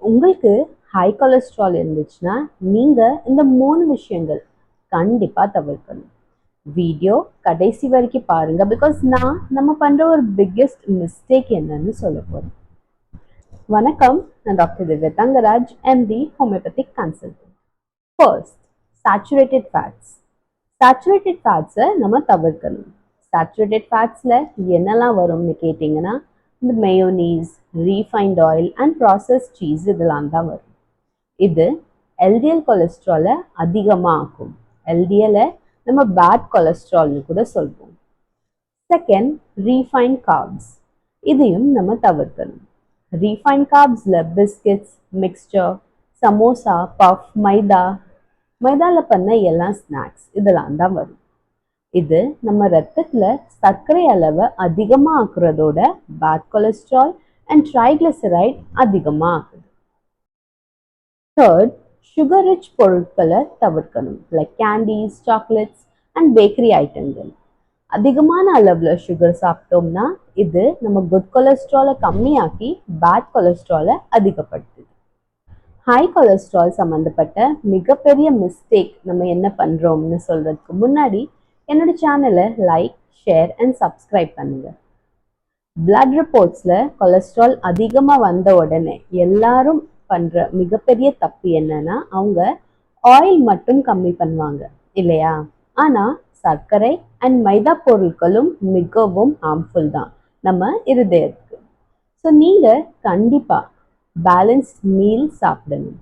உங்களுக்கு high cholesterol இருந்துச்சுன்னா நீங்கள் இந்த 3 விஷயங்கள் கண்டிப்பாக தவிர்க்கணும். வீடியோ கடைசி வரைக்கும் பாருங்க, பிகாஸ் நம்ம பண்ணுற ஒரு பிக்கெஸ்ட் மிஸ்டேக் என்னன்னு சொல்ல போகிறேன். வணக்கம், நான் doctor Divya Thangaraj, MD, homeopathic consultant. First, saturated fats. Saturated ஃபேட்ஸை நம்ம தவிர்க்கணும். சேச்சுரேட்டட் ஃபேட்ஸில் என்னெல்லாம் வரும்னு கேட்டிங்கன்னா, இந்த mayonnaise, refined oil and process cheese இதெல்லாம் தான் வரும். இது எல்டிஎல் கொலஸ்ட்ராலை அதிகமாக ஆக்கும். எல்டிஎலை நம்ம பேட் கொலஸ்ட்ரால்னு கூட சொல்வோம். Second, refined carbs. இதையும் நம்ம தவிர்க்கணும். ரீஃபைண்ட் கார்ப்ஸில் பிஸ்கெட்ஸ், மிக்ஸ்சர், சமோசா, பஃப், மைதாவில் பண்ண எல்லா ஸ்நாக்ஸ் இதெல்லாம் தான் வரும். இது நம்ம ரத்தத்தில் சர்க்கரை அளவை அதிகமாக ஆக்குறதோட பேட் கொலஸ்ட்ரால் அண்ட் ட்ரைக்ளிசரைட் அதிகமாக ஆக்குது. தேர்ட், சுகர் ரிச் பொருட்களை தவிர்க்கணும். Like candies, chocolates and bakery ஐட்டங்கள். அதிகமான அளவில் சுகர் சாப்பிட்டோம்னா இது நம்ம குட் கொலஸ்ட்ராலை கம்மியாக்கி பேட் கொலஸ்ட்ராலை அதிகப்படுத்துது. ஹை கொலஸ்ட்ரால் சம்மந்தப்பட்ட மிகப்பெரிய மிஸ்டேக் நம்ம என்ன பண்ணுறோம்னு சொல்கிறதுக்கு முன்னாடி என்னோட சேனலை லைக், ஷேர் அண்ட் சப்ஸ்கிரைப் பண்ணுங்கள். பிளட் ரிப்போர்ட்ஸில் கொலஸ்ட்ரால் அதிகமாக வந்த உடனே எல்லாரும் பண்ணுற மிகப்பெரிய தப்பு என்னன்னா, அவங்க ஆயில் மட்டும் கம்மி பண்ணுவாங்க இல்லையா? ஆனால் சர்க்கரை அண்ட் மைதா பொருட்களும் மிகவும் ஹார்ம்ஃபுல் தான் நம்ம இருதயத்துக்கு. ஸோ நீங்கள் கண்டிப்பாக பேலன்ஸ்ட் மீல் சாப்பிடணும்.